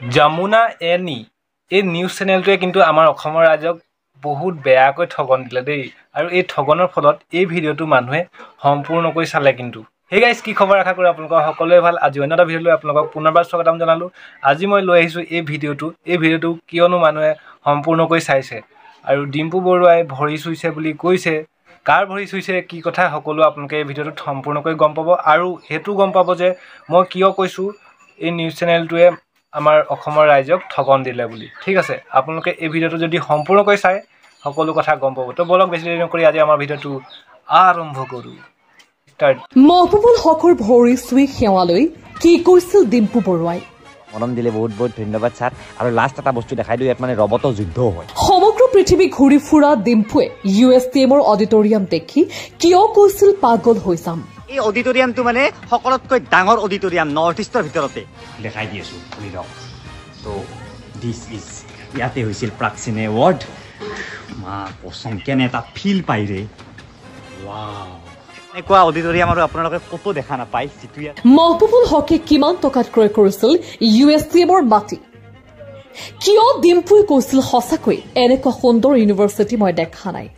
Yamuna any এই news চেনেলটোৱে কিন্তু আমাৰ অসমৰ ৰাইজক বহুত বেয়াকৈ ঠগন দিলে দেই আৰু এই ঠগনৰ ফলত এই ভিডিঅ'টো মানুহে সম্পূৰ্ণকৈ চালে কিন্তু হে গাইজ কি খবৰ আশা কৰোঁ আপোনালোকৰ সকলোৱে ভাল আজি অন্য এটা ভিডিঅ' লৈ আপোনালোকক পুনৰবাৰ স্বাগতম জনালোঁ আজি মই লৈ আহিছোঁ এই ভিডিঅ'টো কিয়নো মানুহে সম্পূৰ্ণকৈ চাইছে আৰু ডিম্পু বৰুৱাই ভৰি চুইছে বুলি কৈছে কাৰ ভৰি চুইছে কি কথা সকলো আপোনালোকে এই ভিডিঅ'টোত সম্পূৰ্ণকৈ গম পাব আৰু হেতু গম পাব যে মই কিয় কৈছোঁ এই নিউজ চেনেলটোৱে আমাৰ অসমৰ ৰাইজক ঠগন দিলে বুলি ঠিক আছে আপোনালোকে এই ভিডিঅ'টো যদি সম্পূৰ্ণকৈ চাই সকলো কথা গম পাব তো বলক বেছি দেৰি নকৰি আজি আমাৰ ভিডিঅ'টো আৰম্ভ কৰোঁ মহবুবুল হকৰ ভৰি চুই সেৱালৈ কি কৈছিল ডিম্পু বৰুৱাই মৰম দিলে বহুত বহুত ধন্যবাদ স্যাৰ আৰু লাষ্ট এটা বস্তু দেখাই দিও ইয়াত মানে ৰবটৰ যুদ্ধ হয় সমগ্ৰ পৃথিৱী ঘূৰি ফুৰা ডিম্পুৱে USTMৰ অডিটৰিয়াম দেখি কিয় কৈছিল পাগল হৈ যাম এই অডিটৰিয়ামটো মানে সকলোতকৈ ডাঙৰ অডিটৰিয়াম নৰ্থ ইষ্টৰ ভিতৰতে দেখাই দি আছো শুনি লওক তো দিস ইজ ইয়াতে হৈছিল প্ৰাক্সিন এৱাৰ্ড মা পছন্দ কেনে এটা ফিল পাইৰে ওয়াও একোৱা অডিটৰিয়াম আৰু আপোনালোকে কতো দেখা নাপায় যিটো মহবুবুল হকে কিমান টকাত ক্ৰয় কৰিছিল USTMৰ মাটি কিয় ডিম্পুৱে কৈছিল সঁচাকৈ এনেকুৱা সুন্দৰ ইউনিভাৰ্চিটি মই দেখা নাই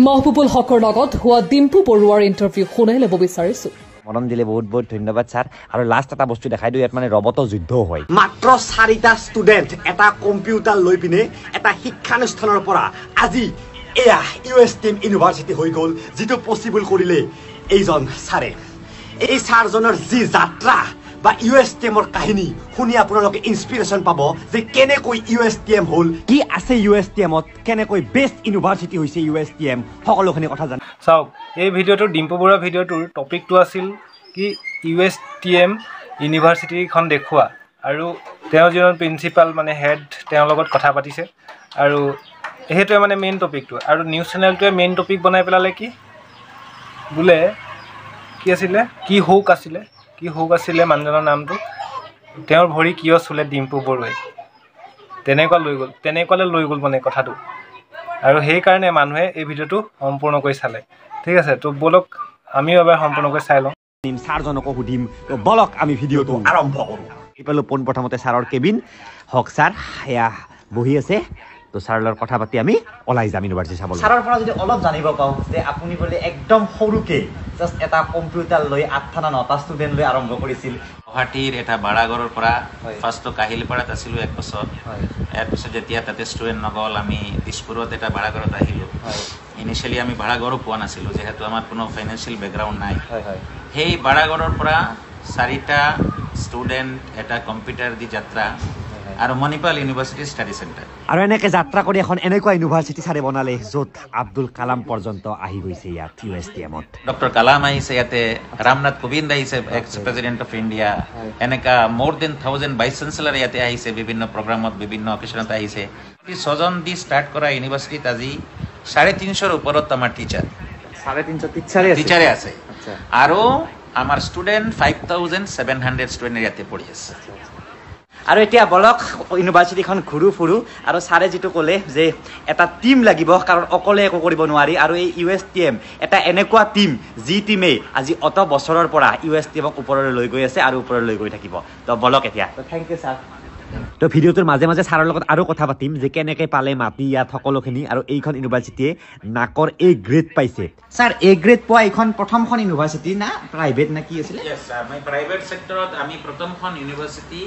মহবুবুল হকৰ লগত হোৱা ডিম্পু বৰুৱাৰ ইণ্টাৰভিউ শুনাই ল'ব বিচাৰিছো মৰম দিলে বহুত বহুত ধন্যবাদ স্যাৰ আৰু লাষ্ট এটা বস্তু দেখাই দিও ইয়াত মানে ৰবটৰ যুদ্ধ হয় মাত্ৰ 4টা ষ্টুডেন্ট এটা কম্পিউটাৰ লৈ পিনে এটা শিক্ষানুষ্ঠানৰ পৰা আজি এয়া USTM ইউনিভাৰ্চিটি হৈ গ'ল যেটো পসিবল কৰিলে এইজন ছাৰে এই ছাৰজনৰ যি যাত্ৰা বা USTMৰ কাহিনী শুনি আপোনালোকে ইনস্পিৰেশন পাব যে কেনেকৈ USTM হল কি আছে USTMত কেনেকৈ বেষ্ট ইউনিভাৰ্চিটি হৈছে USTM সকলোখিনি কথা জান চাওক এই ভিডিঅ'টোৰ ডিম্পু বৰুৱা ভিডিঅ'টোৰ টপিকটো আছিল কি USTM ইউনিভাৰ্চিটিখন দেখুৱা আৰু তেওঁ যিজন প্ৰিন্সিপাল মানে হেড তেওঁৰ লগত কথা পাতিছে আৰু এইটোৱে মানে মেইন টপিকটো আৰু নিউজ চেনেলটোৱে মেইন টপিক বনাই পেলালে কি বোলে কি আছিলে কি হোক আছিলে মানুহজনৰ নামটো তেওঁৰ ভৰি কিয় চুলে ডিম্পু বৰুৱাই তেনেকুৱালৈ লৈ গ'ল মানে কথাটো আৰু সেইকাৰণে মানুহে এই ভিডিঅ'টো সম্পূৰ্ণকৈ চালে ঠিক আছে তো বলক আমিও এবাৰ সম্পূৰ্ণকৈ চাই লওঁ ছাৰজনকো সুধিম তো বলক আমি ভিডিঅ'টো আৰম্ভ কৰোঁ এইফালে পোনপ্ৰথমতে ছাৰৰ কেবিন হক ছাৰ এয়া বহি আছে তো ছাৰৰ কথা পাতি আমি ওলাই যাম ইউনিভাৰ্চিটি চাবলৈ ছাৰৰ পৰা যদি অলপ জানিব পাওঁ যে আপুনি বোলে একদম সৰুকে জাষ্ট এটা কম্পিউটাৰ লৈ 8টা না 9টা ষ্টুডেন্ট লৈ আৰম্ভ কৰিছিল গুৱাহাটীৰ এটা ভাড়াঘৰৰ পৰা ফাৰ্ষ্ট কাহিলীপাৰাত আছিলোঁ 1 বছৰ ইয়াৰ পিছত যেতিয়া তাতে ষ্টুডেণ্ট নগ'ল আমি দিছপুৰত এটা ভাড়াঘৰত আহিলোঁ ইনিচিয়েলি আমি ভাড়াঘৰো পোৱা নাছিলোঁ যিহেতু আমাৰ কোনো ফাইনেন্সিয়েল বেকগ্ৰাউণ্ড নাই সেই ভাড়াঘৰৰ পৰা 4টা ষ্টুডেণ্ট এটা কম্পিউটাৰ দি যাত্ৰা আৰু মণিপাল ইউনিভাৰ্চিটি ষ্টাডি চেণ্টাৰ আৰু এনেকৈ যাত্ৰা কৰি এখন এনেকুৱা ইউনিভাৰ্চিটি ছাৰে বনালে য'ত আব্দুল কালাম পৰ্যন্ত আহি গৈছে ইয়াত USTMত ডক্টৰ কালাম আহিছে ইয়াতে ৰামনাথ কোবিন্দ আহিছে এক্স প্ৰেচিডেণ্ট অফ ইণ্ডিয়া এনেকা মোৰ দেন 1000 ভাইচ চেঞ্চেলাৰ ইয়াতে আহিছে বিভিন্ন প্ৰগ্ৰামত বিভিন্ন অকেশ্যনত আহিছে 6জন দি ষ্টাৰ্ট কৰা ইউনিভাৰ্চিটিত আজি 350ৰ ওপৰত আমাৰ টিচাৰ 350 টিচাৰে আছে আৰু আমাৰ ষ্টুডেণ্ট 5700 ষ্টুডেণ্ট ইয়াতে পঢ়ি আছে আৰু এতিয়া বলক ইউনিভাৰ্চিটিখন ঘূৰু ফুৰো আৰু ছাৰে যেটো ক'লে যে এটা টিম লাগিব কাৰণ অকলে একো কৰিব নোৱাৰি আৰু এই USTM এটা এনেকুৱা টিম যি টিমে আজি অত বছৰৰ পৰা USTMক ওপৰলৈ লৈ গৈ আছে আৰু ওপৰলৈ লৈ গৈ থাকিব তো বলক এতিয়া তো থ্যাংক ইউ ছাৰ তো ভিডিঅ'টোৰ মাজে মাজে ছাৰৰ লগত আৰু কথা পাতিম যে কেনেকৈ পালে মাটি ইয়াত সকলোখিনি আৰু এইখন ইউনিভাৰ্চিটিয়ে নাকৰ A গ্ৰেড পাইছে ছাৰ A গ্ৰেড পোৱা এইখন প্ৰথমখন ইউনিভাৰ্চিটি না প্ৰাইভেট না কি আছিল ইয়েস স্যাৰ মই প্ৰাইভেট সেক্টৰত আমি প্ৰথমখন ইউনিভাৰ্চিটি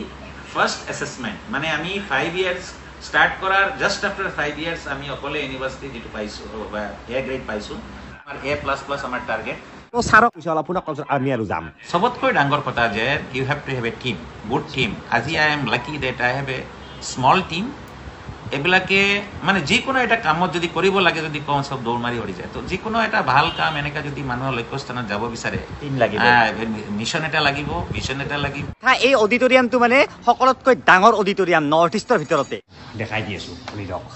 ফার্স্ট অ্যাসেসমেন্ট মানে আমি 5 ইয়ার্স স্টার্ট করার জাস্ট আফটার 5 ইয়ার্স আমি অকলে ইউনিভার্সিটি যেটো পাইছো বা এ গ্রেড পাইছো আমার A++ আমার টার্গেট তো ছাৰক পিছল আপোনাক আমি আৰু যাম সবতকৈ ডাঙৰ কথা যে you have to have a team good team আজি I am lucky that I have a small team এবিলাকে মানে যিকোনো এটা কামত যদি কৰিব লাগে যদি কম সব দৌৰ মাৰি হৰি যায় তো যিকোনো এটা ভাল কাম এনেকা যদি মানুহৰ লক্ষ্যস্থানত যাব বিচাৰে টিম লাগিব মিশন এটা লাগিব ভিজন এটা লাগিব এই অডিটৰিয়ামটো মানে সকলোতকৈ ডাঙৰ অডিটৰিয়াম নৰ্থ ইষ্টৰ ভিতৰতে দেখাই দি আছো শুনি লওক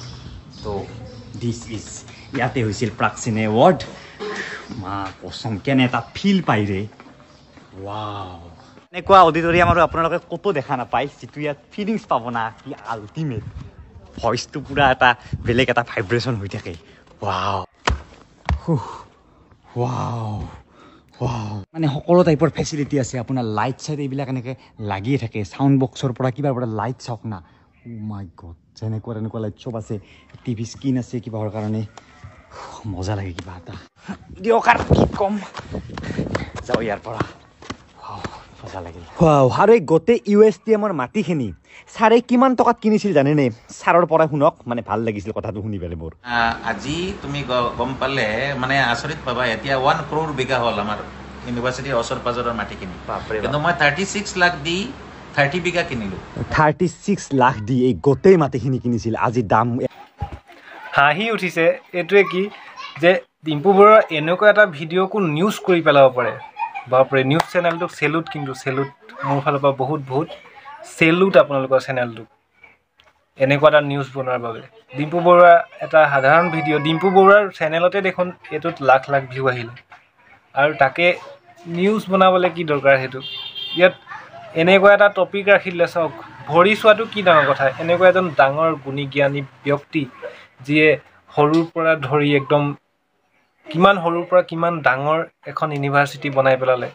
তো দিস ইজ ইয়াতে হৈছিল প্ৰাক্সিন এৱাৰ্ড মা পছন্দ কেনে এটা ফিল পাইৰে ওয়াও এনেকুৱা অডিটৰিয়াম আৰু আপোনালোকে কতো দেখা নাপায় যিটো ইয়াত ফিলিংছ পাব না কি আল্টিমেট ভয়েসটো পুরা এটা বেলেগ এটা ভাইব্রেশন হৈ থাকে ওয়াও ওয়াও মানে সকলো টাইপৰ ফেচিলিটি আছে আপোনাৰ লাইট চাইট এইবিলাক এনেকৈ লাগিয়ে থাকে চাউণ্ড বক্সৰ পৰা কিবাৰ পৰা লাইট চাওক না মাই গড যেনেকুৱা লাইট চব আছে টিভি স্ক্ৰীণ আছে কিবাৰ কাৰণে মজা লাগে কিবা এটা দিয়ক আৰু কি কম যাওঁ ইয়াৰ পৰা মজা লাগিল আৰু এই গোটেই USTMৰ মাটিখিনি ছাৰে কিমান টকাত কিনিছিল জানেনে ছাৰৰ পৰা শুনক মানে ভাল লাগিছিল কথাটো শুনি পেলাই মোৰ আজি তুমি গম পালে মানে আচৰিত পাবা এতিয়া 1 crore বিঘা হ'ল আমাৰ ইউনিভাৰ্চিটিৰ ওচৰ পাজৰৰ মাটিখিনি কিন্তু মই 36 লাখ দি 30 বিঘা কিনিলোঁ 36 লাখ দি এই গোটেই মাটিখিনি কিনিছিল আজি দাম হাঁহি উঠিছে এইটোৱে কি যে ডিম্পু বৰুৱাৰ এনেকুৱা এটা ভিডিঅ'কো নিউজ কৰি পেলাব পাৰে বাপৰে নিউজ চেনেলটোক চেলুট কিন্তু চেলুট মোৰ ফালৰ পৰা বহুত চেলুট আপোনালোকৰ চেনেলটোক এনেকুৱা এটা নিউজ বনোৱাৰ বাবে ডিম্পু বৰুৱাৰ এটা সাধাৰণ ভিডিঅ' ডিম্পু বৰুৱাৰ চেনেলতে দেখোন এইটোত লাখ ভিউ আহিলে আৰু তাকে নিউজ বনাবলৈ কি দৰকাৰ সেইটো ইয়াত এনেকুৱা এটা টপিক ৰাখিলে চাওক ভৰি চোৱাটো কি ডাঙৰ কথা এনেকুৱা এজন ডাঙৰ গুণী জ্ঞানী ব্যক্তি যিয়ে সৰুৰ পৰা ধৰি একদম কিমান সৰুৰ পৰা কিমান ডাঙৰ এখন ইউনিভাৰ্চিটি বনাই পেলালে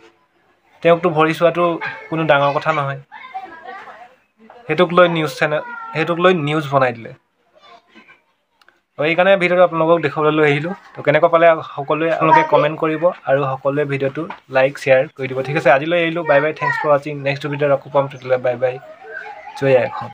তেওঁকতো ভৰি চোৱাটো কোনো ডাঙৰ কথা নহয় সেইটোক লৈ নিউজ বনাই দিলে এইকাৰণে ভিডিঅ'টো আপোনালোকক দেখুৱাবলৈ লৈ আহিলোঁ তো কেনেকুৱা পালে সকলোৱে আপোনালোকে কমেণ্ট কৰিব আৰু সকলোৱে ভিডিঅ'টো লাইক শ্বেয়াৰ কৰি দিব ঠিক আছে আজিলৈ আহিলোঁ বাই বাই থেংকছ ফৰ ৱাচিং নেক্সট ভিডিঅ'ত আকৌ পাম তেতিয়াহ'লে বাই বাই জয় আই অসম